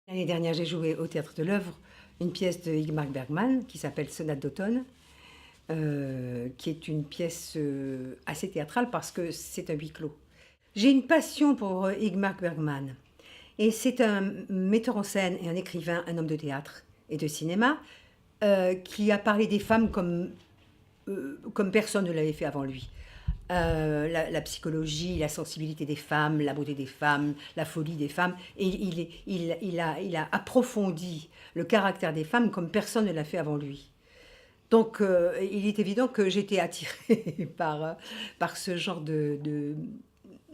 L'année dernière, j'ai joué au Théâtre de l'Œuvre une pièce de Ingmar Bergman qui s'appelle Sonate d'automne, qui est une pièce assez théâtrale parce que c'est un huis clos. J'ai une passion pour Ingmar Bergman et c'est un metteur en scène et un écrivain, un homme de théâtre et de cinéma qui a parlé des femmes comme personne ne l'avait fait avant lui. La psychologie, la sensibilité des femmes, la beauté des femmes, la folie des femmes. Et il a approfondi le caractère des femmes comme personne ne l'a fait avant lui. Donc, il est évident que j'étais attirée par ce genre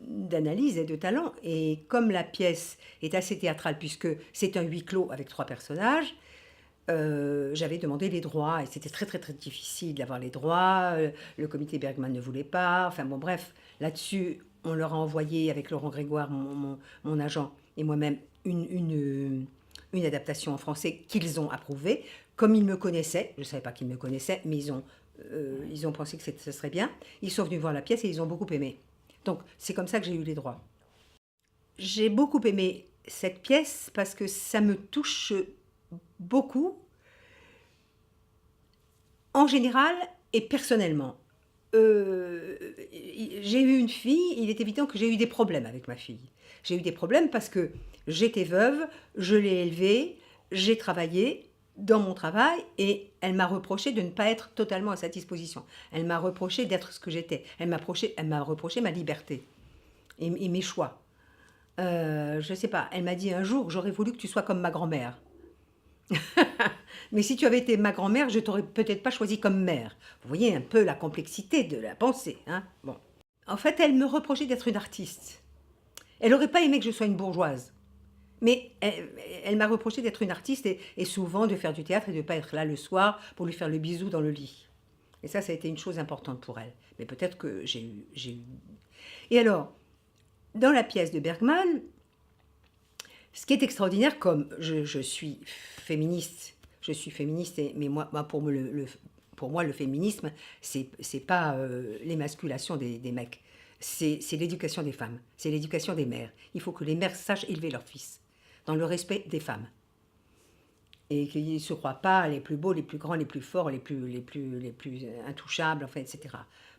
d'analyse et de talent. Et comme la pièce est assez théâtrale, puisque c'est un huis clos avec 3 personnages, j'avais demandé les droits et c'était très très très difficile d'avoir les droits. Le comité Bergman ne voulait pas. Enfin bon, bref, là-dessus, on leur a envoyé avec Laurent Grégoire, mon agent, et moi-même, une adaptation en français qu'ils ont approuvée. Comme ils me connaissaient, je ne savais pas qu'ils me connaissaient, mais ils ont pensé que ce serait bien. Ils sont venus voir la pièce et ils ont beaucoup aimé. Donc c'est comme ça que j'ai eu les droits. J'ai beaucoup aimé cette pièce parce que ça me touche beaucoup, en général et personnellement. J'ai eu une fille, il est évident que j'ai eu des problèmes avec ma fille. J'ai eu des problèmes parce que j'étais veuve, je l'ai élevée, j'ai travaillé dans mon travail et elle m'a reproché de ne pas être totalement à sa disposition. Elle m'a reproché d'être ce que j'étais. Elle m'a reproché ma liberté et mes choix. Je ne sais pas, elle m'a dit un jour, j'aurais voulu que tu sois comme ma grand-mère. Mais si tu avais été ma grand-mère, je t'aurais peut-être pas choisi comme mère. Vous voyez un peu la complexité de la pensée, hein. Bon. En fait, elle me reprochait d'être une artiste. Elle n'aurait pas aimé que je sois une bourgeoise. Mais elle m'a reproché d'être une artiste et souvent de faire du théâtre et de ne pas être là le soir pour lui faire le bisou dans le lit. Et ça a été une chose importante pour elle. Mais peut-être que j'ai eu... Et alors, dans la pièce de Bergman, ce qui est extraordinaire, comme je suis féministe, mais pour moi, le féminisme, c'est pas l'émasculation des mecs, c'est l'éducation des femmes, c'est l'éducation des mères. Il faut que les mères sachent élever leurs fils, dans le respect des femmes. Et qu'ils ne se croient pas les plus beaux, les plus grands, les plus forts, les plus intouchables, enfin, etc.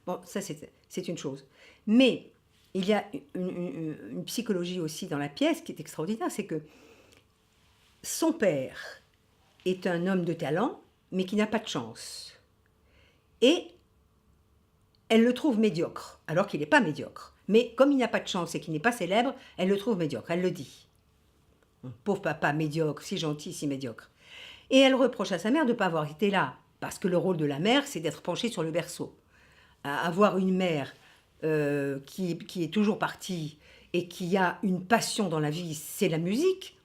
Bon, ça c'est une chose. Mais il y a une psychologie aussi dans la pièce qui est extraordinaire, c'est que son père est un homme de talent, mais qui n'a pas de chance. Et elle le trouve médiocre, alors qu'il n'est pas médiocre. Mais comme il n'a pas de chance et qu'il n'est pas célèbre, elle le trouve médiocre, elle le dit. Pauvre papa, médiocre, si gentil, si médiocre. Et elle reproche à sa mère de ne pas avoir été là, parce que le rôle de la mère, c'est d'être penchée sur le berceau. Avoir une mère qui est toujours partie et qui a une passion dans la vie, c'est la musique,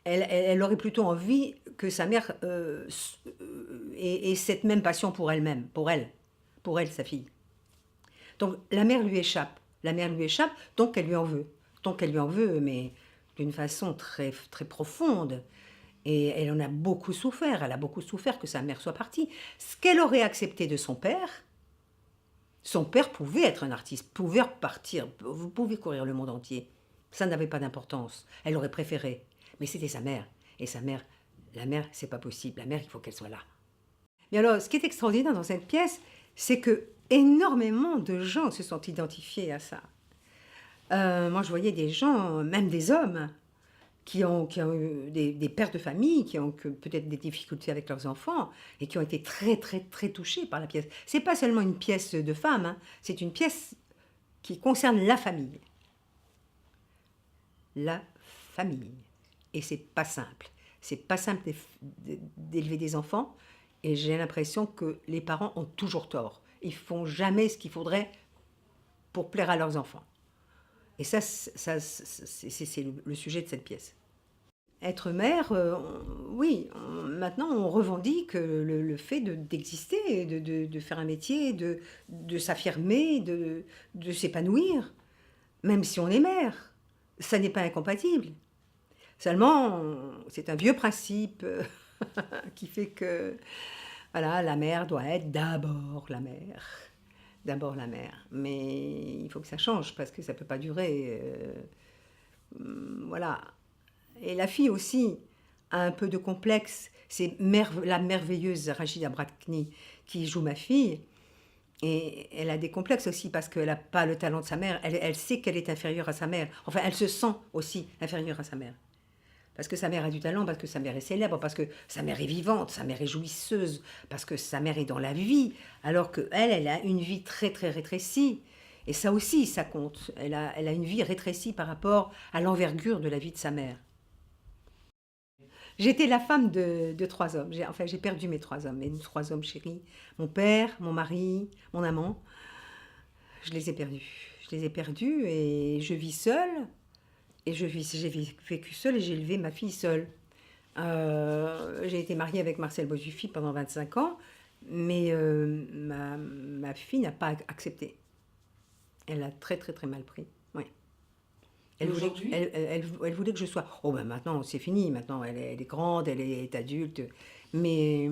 elle aurait plutôt envie que sa mère ait cette même passion pour elle-même, pour elle, sa fille. Donc la mère lui échappe. La mère lui échappe, donc elle lui en veut. Donc elle lui en veut, mais d'une façon très, très profonde. Et elle en a beaucoup souffert. Elle a beaucoup souffert que sa mère soit partie. Ce qu'elle aurait accepté de son père pouvait être un artiste, pouvait partir, vous pouvez courir le monde entier. Ça n'avait pas d'importance. Elle aurait préféré. Mais c'était sa mère. Et sa mère, la mère, c'est pas possible. La mère, il faut qu'elle soit là. Mais alors, ce qui est extraordinaire dans cette pièce, c'est que énormément de gens se sont identifiés à ça. Moi, je voyais des gens, même des hommes, qui ont eu des pères de famille, qui ont peut-être des difficultés avec leurs enfants et qui ont été très, très, très touchés par la pièce. C'est pas seulement une pièce de femme, hein, c'est une pièce qui concerne la famille. La famille. Et c'est pas simple. C'est pas simple d'élever des enfants et j'ai l'impression que les parents ont toujours tort. Ils font jamais ce qu'il faudrait pour plaire à leurs enfants. Et ça c'est le sujet de cette pièce. Être mère, oui, maintenant on revendique le fait d'exister, de faire un métier, de s'affirmer, de s'épanouir, même si on est mère. Ça n'est pas incompatible. Seulement, c'est un vieux principe qui fait que voilà, la mère doit être d'abord la mère. D'abord la mère. Mais il faut que ça change parce que ça ne peut pas durer. Voilà. Et la fille aussi a un peu de complexe. C'est la merveilleuse Rachida Brakni qui joue ma fille. Et elle a des complexes aussi parce qu'elle n'a pas le talent de sa mère. Elle sait qu'elle est inférieure à sa mère. Enfin, elle se sent aussi inférieure à sa mère. Parce que sa mère a du talent, parce que sa mère est célèbre, parce que sa mère est vivante, sa mère est jouisseuse, parce que sa mère est dans la vie, alors qu'elle, elle a une vie très très rétrécie. Et ça aussi, ça compte. Elle a une vie rétrécie par rapport à l'envergure de la vie de sa mère. J'étais la femme de trois hommes. Enfin, j'ai perdu mes trois hommes, mes trois hommes chéris. Mon père, mon mari, mon amant. Je les ai perdus. Je les ai perdus et je vis seule. Et j'ai vécu seule et j'ai élevé ma fille seule. J'ai été mariée avec Marcel Bozuffi pendant 25 ans, mais ma fille n'a pas accepté. Elle a très très très mal pris. Oui. Elle voulait que je sois... Oh ben maintenant c'est fini, maintenant elle est grande, elle est adulte. Mais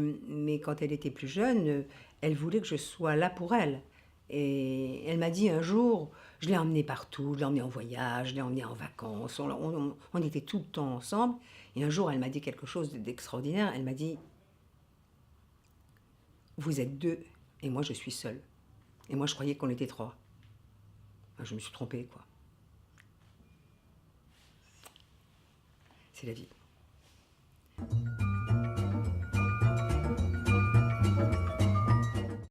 quand elle était plus jeune, elle voulait que je sois là pour elle. Et elle m'a dit un jour, je l'ai emmenée partout, je l'ai emmenée en voyage, je l'ai emmenée en vacances, on était tout le temps ensemble. Et un jour elle m'a dit quelque chose d'extraordinaire, elle m'a dit, vous êtes deux et moi je suis seule. Et moi je croyais qu'on était trois. Je me suis trompée quoi. C'est la vie.